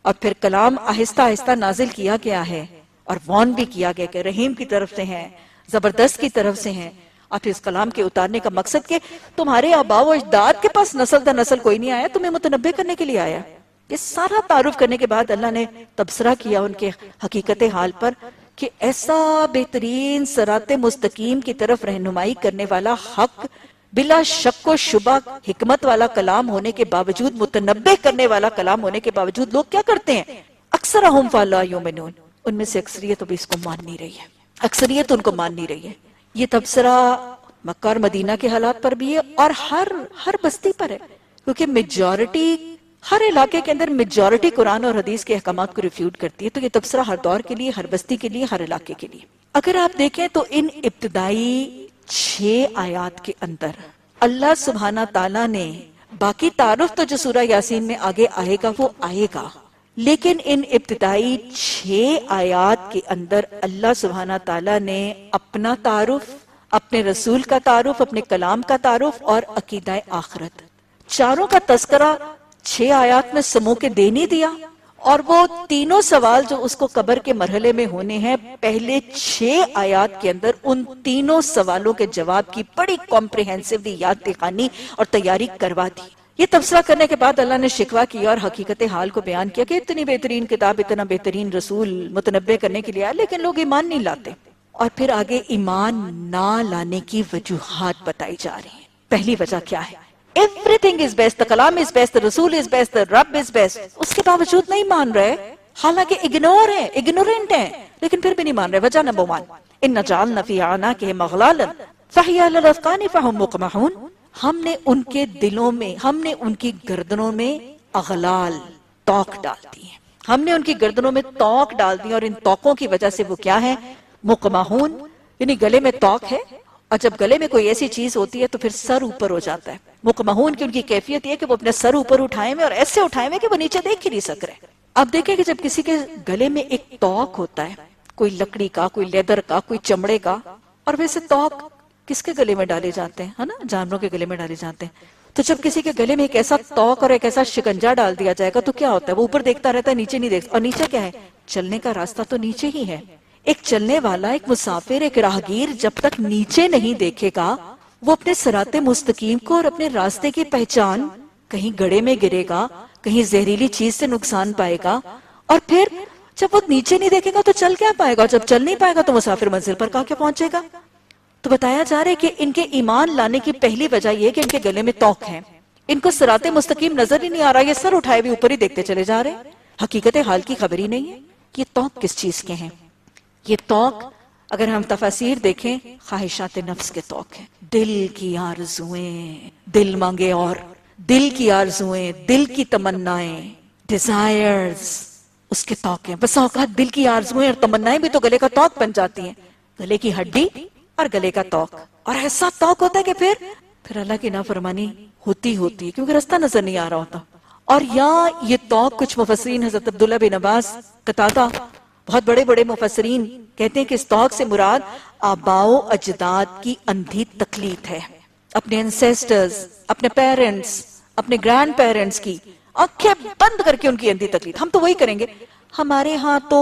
اور پھر کلام آہستہ آہستہ نازل کیا گیا ہے اور وارن بھی کیا گیا کہ رحیم کی طرف سے ہیں، زبردست کی طرف سے ہیں. اور پھر اس کلام کے اتارنے کا مقصد کہ تمہارے آباء و اجداد کے پاس نسل در نسل کوئی نہیں آیا، تمہیں متنبع کرنے کے لیے آیا. یہ سارا تعارف کرنے کے بعد اللہ نے تبصرہ کیا ان کے حقیقت حال پر کہ ایسا بہترین صراط مستقیم کی طرف رہنمائی کرنے والا حق بلا شک و شبہ حکمت والا کلام ہونے کے باوجود، متنبہ کرنے والا کلام ہونے کے باوجود لوگ کیا کرتے ہیں؟ اکثرہم فلا یؤمنون، ان میں سے اکثریت ابھی اس کو مان نہیں رہی ہے، اکثریت ان کو مان نہیں رہی ہے۔ یہ تبصرہ مکہ اور مدینہ کے حالات پر بھی ہے اور ہر بستی پر ہے، کیونکہ میجورٹی، ہر علاقے کے اندر میجورٹی قرآن اور حدیث کے احکامات کو ریفیوٹ کرتی ہے۔ تو یہ تبصرہ ہر دور کے لیے، ہر بستی کے لیے، ہر علاقے کے لیے۔ اگر آپ دیکھیں تو ان ابتدائی 6 آیات کے اندر اللہ سبحانہ تعالیٰ نے، باقی تعارف تو جو سورہ یاسین میں آگے آئے گا وہ آئے گا، لیکن ان ابتدائی 6 آیات کے اندر اللہ سبحانہ تعالیٰ نے اپنا تعارف، اپنے رسول کا تعارف، اپنے کلام کا تعارف اور عقیدہ آخرت، چاروں کا تذکرہ 6 آیات میں سمو کے دے نہیں دیا۔ اور وہ تینوں سوال جو اس کو قبر کے مرحلے میں ہونے ہیں، پہلے 6 آیات کے اندر ان تینوں سوالوں کے جواب کی بڑی کمپریہنسولی یاد دہانی اور تیاری کروا دی۔ یہ تبصرہ کرنے کے بعد اللہ نے شکوہ کیا اور حقیقت حال کو بیان کیا کہ اتنی بہترین کتاب، اتنا بہترین رسول متنبع کرنے کے لیے آیا، لیکن لوگ ایمان نہیں لاتے۔ اور پھر آگے ایمان نہ لانے کی وجوہات بتائی جا رہی ہیں۔ پہلی وجہ کیا ہے؟ Everything is best, the کلام is best, the رسول is best, the رب is best، اس کے باوجود نہیں مان رہے، حالانکہ اگنور ہیں، اگنورنٹ ہیں، لیکن پھر بھی نہیں مان رہے۔ وجہ نمبر 1، إِنَّ جَعَلْنَا فِي أَعْنَاقِهِمْ أَغْلَالًا فَهِيَ عَلَى الْأَذْقَانِ فَهُمْ مُقْمَحُونَ، ہم نے ان کے دلوں میں، ہم نے ان کی گردنوں میں اغلال، توق ڈال دی ہیں، ہم نے ان کی گردنوں میں توق ڈال دی، اور ان توقوں کی وجہ سے وہ کیا ہے؟ مقمحون، یعنی گلے میں توق ہے، اور جب گلے میں کوئی ایسی چیز ہوتی ہے تو پھر سر اوپر ہو جاتا ہے۔ مقمحون کی ان کی کیفیت یہ کہ وہ اپنے سر اوپر اٹھائے ہوئے اور ایسے اٹھائے ہوئے کہ وہ نیچے دیکھ ہی نہیں سک رہے۔ اب دیکھیں کہ جب کسی کے گلے میں ایک توق ہوتا ہے، کوئی لکڑی کا، کوئی لیدر کا، کوئی چمڑے کا، اور ویسے توق کس کے گلے میں ڈالے جاتے ہیں؟ ہے نا، جانوروں کے گلے میں ڈالے جاتے ہیں۔ تو جب کسی کے گلے میں ایک ایسا توق اور ایک ایسا شکنجا ڈال دیا جائے گا تو کیا ہوتا ہے؟ وہ اوپر دیکھتا رہتا ہے، نیچے نہیں دیکھتا، اور نیچے کیا ہے؟ چلنے کا راستہ تو نیچے ہی ہے۔ ایک چلنے والا، ایک مسافر، ایک راہگیر جب تک نیچے نہیں دیکھے گا، وہ اپنے صراط مستقیم کو اور اپنے راستے کی پہچان، کہیں گڑھے میں گرے گا، کہیں زہریلی چیز سے نقصان پائے گا، اور پھر جب وہ نیچے نہیں دیکھے گا تو چل کیا پائے گا؟ جب چل نہیں پائے گا تو مسافر منزل پر کہاں کے پہنچے گا؟ تو بتایا جا رہا ہے کہ ان کے ایمان لانے کی پہلی وجہ یہ کہ ان کے گلے میں توق ہے، ان کو صراط مستقیم نظر ہی نہیں آ رہا، یہ سر اٹھائے بھی اوپر ہی دیکھتے چلے جا رہے ہیں، حقیقت حال کی خبر ہی نہیں ہے۔ یہ توق کس چیز کے ہیں؟ یہ توق اگر ہم تفاسیر دیکھیں، خواہشات نفس کے توق ہیں، دل کی آرزویں، دل مانگے، اور دل کی آرزویں، دل کی تمنائیں، ڈیزائرز، اس کے توق ہیں۔ بس اوقات دل کی آرزویں اور تمنائیں بھی تو گلے کا توق بن جاتی ہیں، گلے کی ہڈی اور گلے کا توق، اور ایسا توق ہوتا ہے کہ پھر اللہ کی نافرمانی ہوتی ہے، کیونکہ راستہ نظر نہیں آ رہا ہوتا۔ اور یا یہ توق، کچھ مفسرین، حضرت عبداللہ بن عباس، قتادہ، بہت بڑے بڑے مفسرین کہتے ہیں کہ اس توق سے مراد آباء و اجداد کی اندھی تقلید ہے، اپنے انسیسٹرز، اپنے پیرنٹس، اپنے گرینڈ پیرنٹس کی آنکھیں بند کر کے ان کی اندھی تقلید۔ ہم تو وہی کریں گے، ہمارے ہاں تو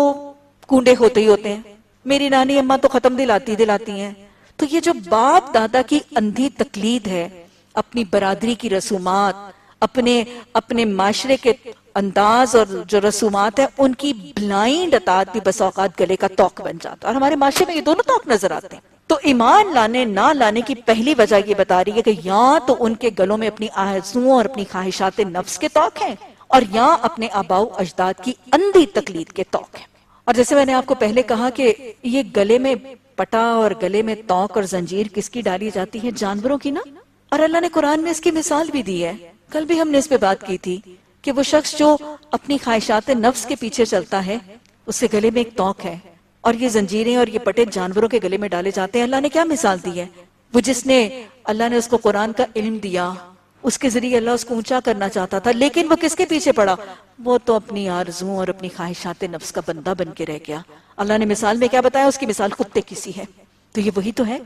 کنڈے ہوتے ہی ہوتے ہیں، میری نانی اماں تو ختم دلاتی ہیں۔ تو یہ جو باپ دادا کی اندھی تقلید ہے، اپنی برادری کی رسومات، اپنے معاشرے کے انداز اور جو رسومات ہیں، ان کی بلائنڈ اطاعت بھی بس اوقات گلے کا توق بن جاتا ہے، اور ہمارے معاشرے میں یہ دونوں توق نظر آتے ہیں۔ تو ایمان لانے نہ لانے کی پہلی وجہ یہ بتا رہی ہے کہ یا تو ان کے گلوں میں اپنی آرزوؤں اور اپنی خواہشات نفس کے توق ہیں، اور یا اپنے آباء و اجداد کی اندھی تقلید کے توق ہیں۔ اور جیسے میں نے آپ کو پہلے کہا کہ یہ گلے میں پٹا اور گلے میں توق اور زنجیر کس کی ڈالی جاتی ہے؟ جانوروں کی نا۔ اور اللہ نے قرآن میں اس کی مثال بھی دی ہے، کل بھی ہم نے اس پہ بات کی تھی کہ وہ شخص جو اپنی خواہشات نفس کے پیچھے چلتا ہے، اس کے گلے میں ایک توق ہے، اور یہ زنجیریں اور یہ پٹے جانوروں کے گلے میں ڈالے جاتے ہیں۔ اللہ نے کیا مثال دی ہے؟ وہ جس نے، اللہ نے اس کو قرآن کا علم دیا، اس کے ذریعے اللہ اس کو اونچا کرنا چاہتا تھا، لیکن وہ کس کے پیچھے پڑا؟ وہ تو اپنی آرزوؤں اور اپنی خواہشات نفس کا بندہ بن کے رہ گیا۔ اللہ نے مثال میں کیا بتایا؟ اس کی مثال کتے کی سی ہے۔ تو یہ وہی تو ہے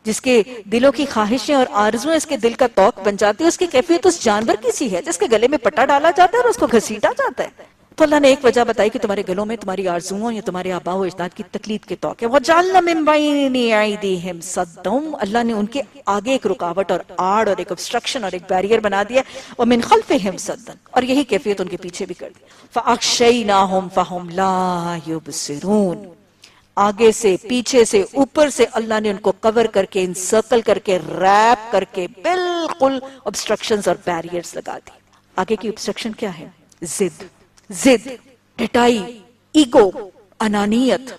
جس کے دلوں کی خواہشیں اور آرزویں اس کے دل کا توق بن جاتی ہے، اس کی کیفیت اس جانور کی سی ہے جس کے گلے میں پٹا ڈالا جاتا ہے اور اس کو گھسیٹا جاتا ہے۔ تو اللہ نے ایک وجہ بتائی کہ تمہارے گلوں میں تمہاری آرزوؤں یا تمہارے آباء و اجداد کی تقلید کے توق ہے۔ وَجَعَلْنَا مِن بَيْنِ أَيْدِيهِمْ سَدًّا، اللہ نے ان کے آگے ایک رکاوٹ اور آڑ اور ایک obstruction اور ایک بیریئر بنا دیا، وَمِن خَلْفِهِمْ سَدًّا، اور یہی کیفیت ان کے پیچھے بھی کر دی۔ فَأَغْشَيْنَاهُمْ فَهُمْ لَا يُبْصِرُونَ، آگے سے پیچھے سے اوپر سے اللہ نے ان کو کور کر کے انسرکل کر کے ریپ کر کے بالکل obstructions اور بیریئرز لگا دی. آگے کی obstruction کیا ہے؟ زد، ڈٹائی، ایگو، انانیت،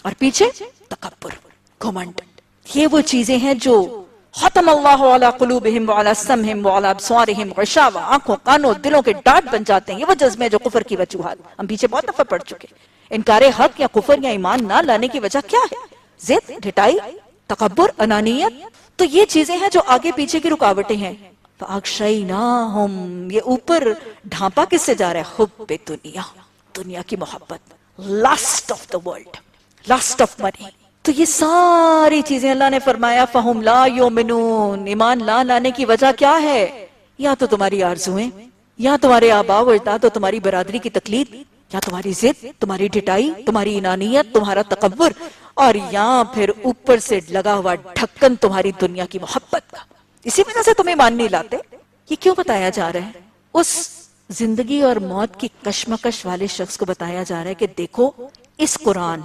اور پیچھے تکبر، گھمنڈ. یہ وہ چیزیں ہیں جو ختم اللہ علی قلوبہم وعلی سمعہم وعلی ابصارہم غشاوہ، آنکھوں کانوں دلوں کے ڈانٹ بن جاتے ہیں. یہ وہ جذبے جو کفر کی وجوہات ہم پیچھے بہت دفعہ پڑھ چکے. انکار حق یا کفر یا ایمان نہ لانے کی وجہ کیا ہے؟ زد، ڈٹائی، تکبر، انانیت. تو یہ چیزیں ہیں جو آگے پیچھے کی رکاوٹیں ہیں. فَأَغْشَيْنَاهُمْ، یہ اوپر ڈھانپا کس سے جا رہا ہے؟ حب دنیا، دنیا کی محبت، list of the world, list of money. تو یہ ساری چیزیں اللہ نے فرمایا فَهُمْ لَا يُؤْمِنُونَ، ایمان لا لانے کی وجہ کیا ہے؟ یا تو تمہاری آرزویں، یا تمہارے آباء و اجداد و تمہاری برادری کی تقلید، یا تمہاری ضد، تمہاری ڈٹائی، تمہاری انانیت، تمہارا تکبر، اور یا پھر اوپر سے لگا ہوا ڈھکن تمہاری دنیا کی محبت کا. اسی وجہ سے تمہیں ایمان نہیں لاتے. یہ کیوں بتایا جا رہا ہے؟ اس زندگی اور موت کی کشمکش والے شخص کو بتایا جا رہا ہے کہ دیکھو اس قرآن،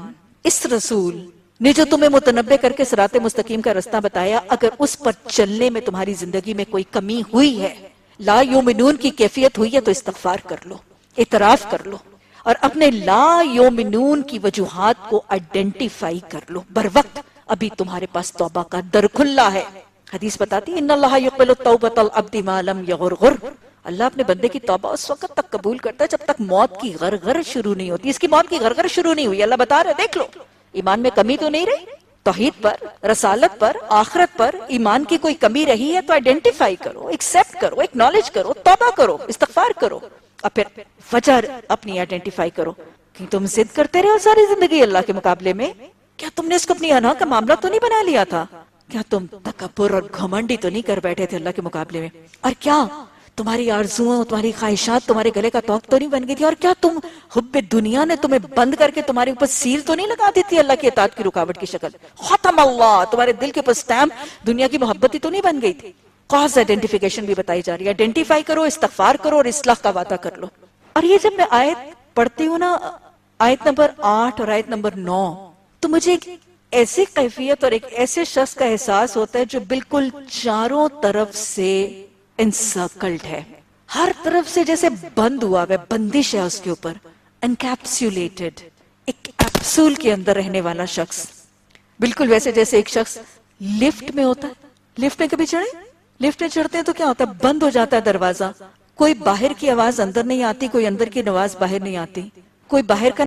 اس رسول نے جو تمہیں متنبع کر کے صراط مستقیم کا رستہ بتایا، اگر اس پر چلنے میں تمہاری زندگی میں کوئی کمی ہوئی ہے، لا یومنون کی کیفیت ہوئی ہے، تو استغفار کر لو، اعتراف کر لو، اور اپنے لا یومنون کی وجوہات کو آئیڈینٹیفائی کر لو بر وقت. ابھی تمہارے پاس توبہ کا در کھلا ہے. حدیث بتاتی ہے ان اللہ یقبل التوبۃ العبد ما لم یغرغر، اللہ اپنے بندے کی توبہ اس وقت تک قبول کرتا ہے جب تک موت کی غرغر شروع نہیں ہوتی. اس کی موت کی غرغر شروع نہیں ہوئی، اللہ بتا رہا ہے دیکھ لو ایمان میں کمی تو نہیں رہی، توحید پر، رسالت پر، آخرت پر ایمان کی کوئی کمی رہی ہے تو آئیڈینٹیفائی کرو، ایکسیپٹ کرو، ایکنالج کرو، توبہ کرو، استغفار کرو، اور پھر وجہ اپنی آئیڈینٹیفائی کرو. کہ تم ضد کرتے رہے ہو ساری زندگی اللہ کے مقابلے میں، کیا تم نے اس کو اپنی انا کا معاملہ تو نہیں بنا لیا تھا؟ کیا تم تکبر اور گھمنڈی تو نہیں کر بیٹھے تھے اللہ کے مقابلے میں؟ اور کیا تمہاری آرزوؤں، تمہاری خواہشات تمہارے گلے کا توق تو نہیں بن گئی تھی؟ اور کیا تم حب دنیا نے تمہیں بند کر کے تمہارے اوپر سیل تو نہیں لگا دی تھی اللہ کی اطاعت کی رکاوٹ کی شکل؟ ختم اللہ، تمہارے دل کے اوپر سٹیمپ دنیا کی محبت ہی تو نہیں بن گئی تھی؟ کاز آئیڈینٹیفیکیشن بھی بتائی جا رہی ہے. آئیڈینٹیفائی کرو، استغفار کرو، اور اصلاح کا وعدہ کر لو. اور یہ جب میں آیت پڑھتی ہوں نا، آیت نمبر 8 اور آیت نمبر 9، تو مجھے ایک ایسی کیفیت اور ایک ایسے شخص کا احساس ہوتا ہے جو بالکل چاروں طرف سے انسرکلڈ ہے، ہر طرف سے جیسے بند ہوا ہے، بندش ہے اس کے اوپر، انکیپسولیٹڈ، ایک کیپسول کے اندر رہنے والا شخص. بالکل ویسے جیسے ایک شخص لفٹ میں ہوتا ہے. لفٹ میں کبھی چڑھے؟ لفٹ میں چڑھتے ہیں تو کیا ہوتا ہے؟ بند ہو جاتا ہے دروازہ، کوئی باہر کی آواز اندر نہیں آتی، کوئی اندر کی آواز باہر نہیں آتی، کوئی باہر کا